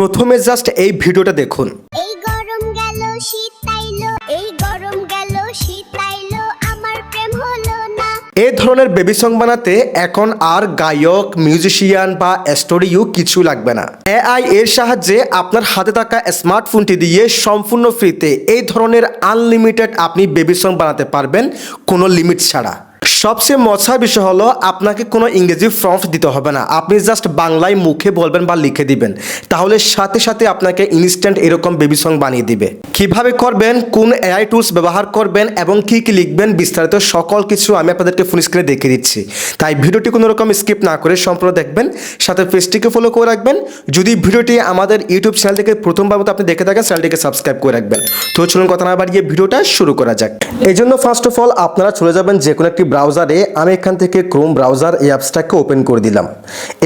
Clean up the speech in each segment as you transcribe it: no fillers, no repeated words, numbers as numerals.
প্রথমে জাস্ট এই ভিডিওটা দেখুন। এই গরম গেল শীত আইলো, এই গরম গেল শীত আইলো, আমার প্রেম হলো না। এই ধরনের বেবি সং বানাতে এখন আর গায়ক, মিউজিশিয়ান বা স্টুডিও কিছু লাগবে না। এআই এর সাহায্যে আপনার হাতে থাকা স্মার্টফোনটি দিয়ে সম্পূর্ণ ফ্রিতে এই ধরনের আনলিমিটেড আপনি বেবি সং বানাতে পারবেন কোনো লিমিট ছাড়া। সবচেয়ে মজার বিষয় হলো আপনাকে কোনো ইংরেজি প্রম্পট দিতে হবে না, আপনি জাস্ট বাংলায় মুখে বলবেন বা লিখে দিবেন, তাহলে সাথে সাথে আপনাকে ইনস্ট্যান্ট এরকম বেবি সং বানিয়ে দিবে। কিভাবে করবেন, কোন এআই টুলস ব্যবহার করবেন এবং কি কি লিখবেন, বিস্তারিত সকল কিছু আমি আপনাদেরকে ফোন স্ক্রিনে দেখিয়ে দিচ্ছি। তাই ভিডিওটি কোনো রকম স্কিপ না করে সম্পূর্ণ দেখবেন, সাথে পেজটিকে ফলো করে রাখবেন। যদি ভিডিওটি আমাদের ইউটিউব চ্যানেল থেকে প্রথমবার মতো আপনি দেখে থাকেন, চ্যানেলটিকে সাবস্ক্রাইব করে রাখবেন। তো চলুন কথা না বাড়িয়ে ভিডিওটা শুরু করা যাক। এই জন্য ফার্স্ট অফ অল আপনারা চলে যাবেন যে কোনো একটি ব্রাউজারে। আমি এখান থেকে ক্রোম ব্রাউজার এই অ্যাপসটাকে ওপেন করে দিলাম।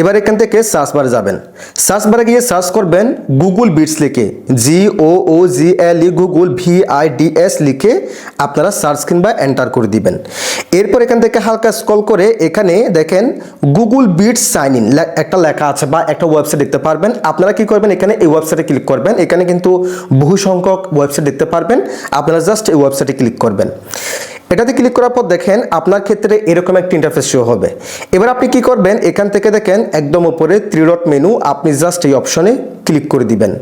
এবার এখান থেকে সার্চ বারে যাবেন, সার্চ বারে গিয়ে সার্চ করবেন গুগল বিটস লিখে, GOOGLE গুগল VIDS লিখে আপনারা সার্চ কিংবা এন্টার করে দিবেন। এরপর এখান থেকে হালকা স্ক্রল করে এখানে দেখেন গুগল বিটস সাইন ইন একটা লেখা আছে বা একটা ওয়েবসাইট দেখতে পারবেন। আপনারা কি করবেন, এখানে এই ওয়েবসাইটে ক্লিক করবেন। এখানে কিন্তু বহু সংখ্যক ওয়েবসাইট দেখতে পারবেন, আপনারা জাস্ট এই ওয়েবসাইটে ক্লিক করবেন। এটাতে ক্লিক করার পর দেখেন আপনার ক্ষেত্রে এরকম একটা ইন্টারফেস শো হবে। এবার আপনি কি করবেন, এখান থেকে দেখেন একদম উপরে 3 ডট মেনু, আপনি জাস্ট এই অপশনে ক্লিক করে দিবেন।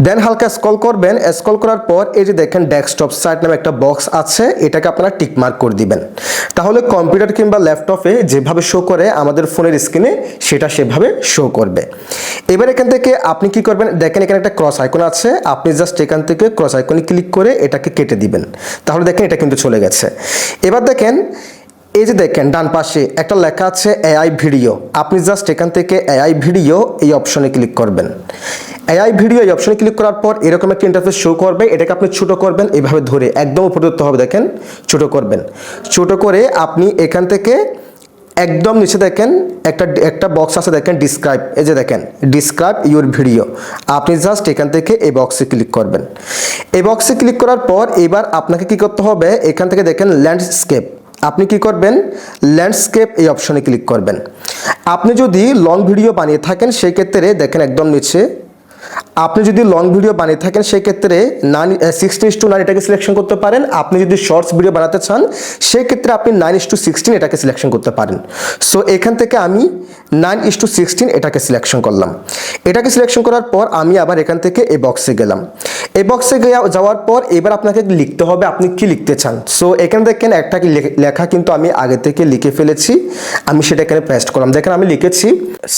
দেন হালকা স্ক্রল করবেন, স্ক্রল করার পর এই যে দেখেন ডেস্কটপ সাইট নামে একটা বক্স আছে, এটাকে আপনারা টিক মার্ক করে দিবেন। তাহলে কম্পিউটার কিংবা ল্যাপটপে যেভাবে শো করে আমাদের ফোনের স্ক্রিনে সেটা সেভাবে শো করবে। এবার এখান থেকে আপনি কি করবেন, দেখেন এখানে একটা ক্রস আইকন আছে, আপনি জাস্ট এখান থেকে ক্রস আইকনে ক্লিক করে এটাকে কেটে দিবেন। তাহলে দেখেন এটা কিন্তু চলে গেছে। এবার দেখেন এই যে দেখেন ডান পাশে একটা লেখা আছে এআই ভিডিও, আপনি জাস্ট এখান থেকে এআই ভিডিও এই অপশনে ক্লিক করবেন। এআই ভিডিও এই অপশনে ক্লিক করার পর এরকম একটা ইন্টারফেস শো করবে। এটাকে আপনি ছোট করবেন, এইভাবে ধরে একদম উপরে ধরতে হবে, দেখেন ছোট করবেন। ছোট করে আপনি এখান থেকে একদম নিচে দেখেন একটা বক্স আছে, দেখেন ডিসক্রাইব, এই যে দেখেন ডিসক্রাইব ইউর ভিডিও, আপনি জাস্ট এখান থেকে এই বক্সে ক্লিক করবেন। এই বক্সে ক্লিক করার পর এবার আপনাকে কি করতে হবে, এখান থেকে দেখেন ল্যান্ডস্কেপ, আপনি কি করবেন ল্যান্ডস্কেপ এই অপশনে ক্লিক করবেন। আপনি যদি লং ভিডিও বানিয়ে থাকেন সেই ক্ষেত্রে দেখেন একদম নিচে, আপনি যদি লং ভিডিও বানিয়ে থাকেন সেই ক্ষেত্রে 16:9 এটাকে সিলেকশন করতে পারেন। আপনি যদি শর্টস ভিডিও বানাতে চান সেই ক্ষেত্রে আপনি 9:16 এটাকে সিলেকশন করতে পারেন। সো এখান থেকে আমি 9:16 এটাকে সিলেকশন করলাম। এটাকে সিলেকশন করার পর আমি আবার এখান থেকে এই বক্সে গেলাম। এই বক্সে যাওয়ার পর এবার আপনাকে লিখতে হবে আপনি কি লিখতে চান। সো এখানে দেখেন একটা লেখা কিন্তু আমি আগে থেকে লিখে ফেলেছি, আমি সেটা এখানে পেস্ট করলাম। দেখেন আমি লিখেছি।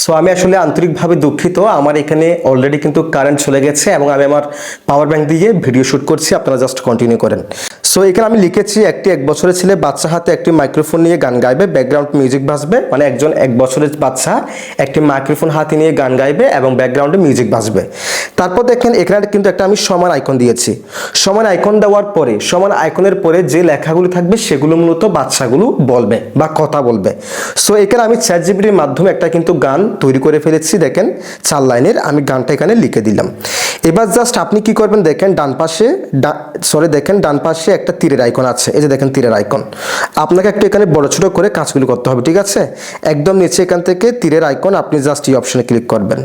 সো আমি আসলে আন্তরিকভাবে দুঃখিত, আমার এখানে অলরেডি কিন্তু কারেন্ট চলে গেছে এবং আমি আমার পাওয়ার ব্যাংক দিয়ে ভিডিও শুট করছি, আপনারা জাস্ট কন্টিনিউ করেন। সো এখানে আমি লিখেছি একটি 1 বছরের ছেলে বাচ্চা হাতে একটি মাইক্রোফোন নিয়ে গান গাইবে, ব্যাকগ্রাউন্ড মিউজিক বাজবে, মানে একজন 1 বছরের বাচ্চা একটি মাইক্রোফোন হাতে নিয়ে গান গাইবে এবং ব্যাকগ্রাউন্ডে মিউজিক বাজবে। তারপর দেখেন এখানে কিন্তু একটা আমি সমান আইকন দিয়েছি। সমান আইকন দেওয়ার পরে সমান আইকনের পরে যে লেখাগুলো থাকবে সেগুলো মূলত বাচ্চাগুলো বলবে বা কথা বলবে। সো এখানে আমি চ্যাটজিপিটির মাধ্যমে একটা কিন্তু গান তৈরি করে ফেলেছি, দেখেন 4 লাইনের আমি গানটা এখানে লিখে দিলাম। এবার জাস্ট আপনি কি করবেন, দেখেন ডান পাশে একটা তীরের আইকন আছে, এই যে দেখেন তীরের আইকন, আপনাকে একটু এখানে বড় ছোট করে কাজগুলো করতে হবে, ঠিক আছে। একদম নিচে এখান থেকে তীরের আইকন, আপনি জাস্ট এই অপশনে ক্লিক করবেন।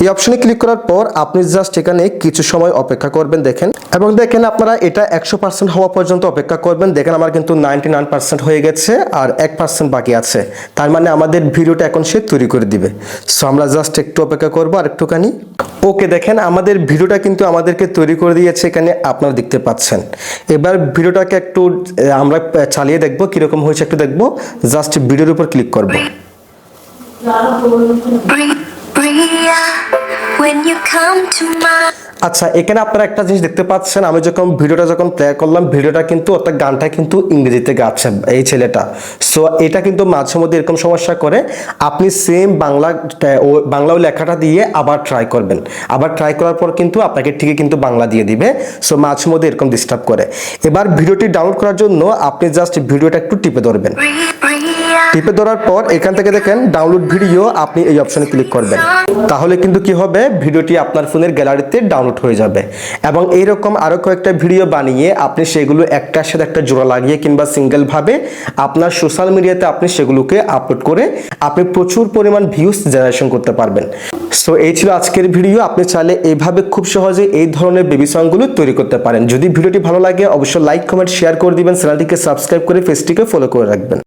এই অপশনে ক্লিক করার পর আপনি জাস্ট এখানে কিছু সময় অপেক্ষা করবেন, দেখেন, এবং দেখেন আপনারা এটা 100% হওয়া পর্যন্ত অপেক্ষা করবেন। দেখেন আমার কিন্তু 99% হয়ে গেছে আর 1% বাকি আছে, তার মানে আমাদের ভিডিওটা এখন সে তৈরি করে দিবে। সো আমরা জাস্ট একটু অপেক্ষা করবো আর একটুখানি। ওকে, দেখেন আমাদের ভিডিওটা কিন্তু আমাদেরকে তৈরি করে দিয়েছে, এখানে আপনারা দেখতে পাচ্ছেন। এবার ভিডিওটাকে একটু আমরা চালিয়ে দেখবো কিরকম হয়েছে, একটু দেখবো। জাস্ট ভিডিওর উপর ক্লিক করবো। আচ্ছা, এখানে আপনারা একটা জিনিস দেখতে পাচ্ছেন, আমি যখন ভিডিওটা প্লে করলাম, ভিডিওটা কিন্তু অর্থাৎ গানটা কিন্তু ইংরেজিতে গাচ্ছে এই ছেলেটা। সো এটা কিন্তু মাঝে মধ্যে এরকম সমস্যা করে, আপনি সেম বাংলা লেখাটা দিয়ে আবার ট্রাই করবেন, আবার ট্রাই করার পর কিন্তু আপনাকে ঠিকই কিন্তু বাংলা দিয়ে দিবে। সো মাঝে মধ্যে এরকম ডিস্টার্ব করে। এবার ভিডিওটি ডাউনলোড করার জন্য আপনি জাস্ট ভিডিওটা একটু টিপে ধরবেন। টিপে ধরার পর এখান থেকে দেখেন ডাউনলোড ভিডিও, আপনি এই অপশনে ক্লিক করবেন। তাহলে কিন্তু কি হবে, ভিডিওটি আপনার ফোনের গ্যালারিতে ডাউনলোড হয়ে যাবে। এবং এইরকম আরো কয়েকটা ভিডিও বানিয়ে আপনি সেগুলো একটার সাথে একটা জোড়া লাগিয়ে কিংবা সিঙ্গেল ভাবে আপনার সোশ্যাল মিডিয়াতে আপনি সেগুলোকে আপলোড করে আপনি প্রচুর পরিমাণ ভিউজ জেনারেশন করতে পারবেন। সো এই ছিল আজকের ভিডিও। আপনি চাইলে এইভাবে খুব সহজে এই ধরনের বেবি সংগুলো তৈরি করতে পারেন। যদি ভিডিওটি ভালো লাগে অবশ্যই লাইক, কমেন্ট, শেয়ার করে দিবেন। চ্যানেলটিকে সাবস্ক্রাইব করে পেজটিকে ফলো করে রাখবেন।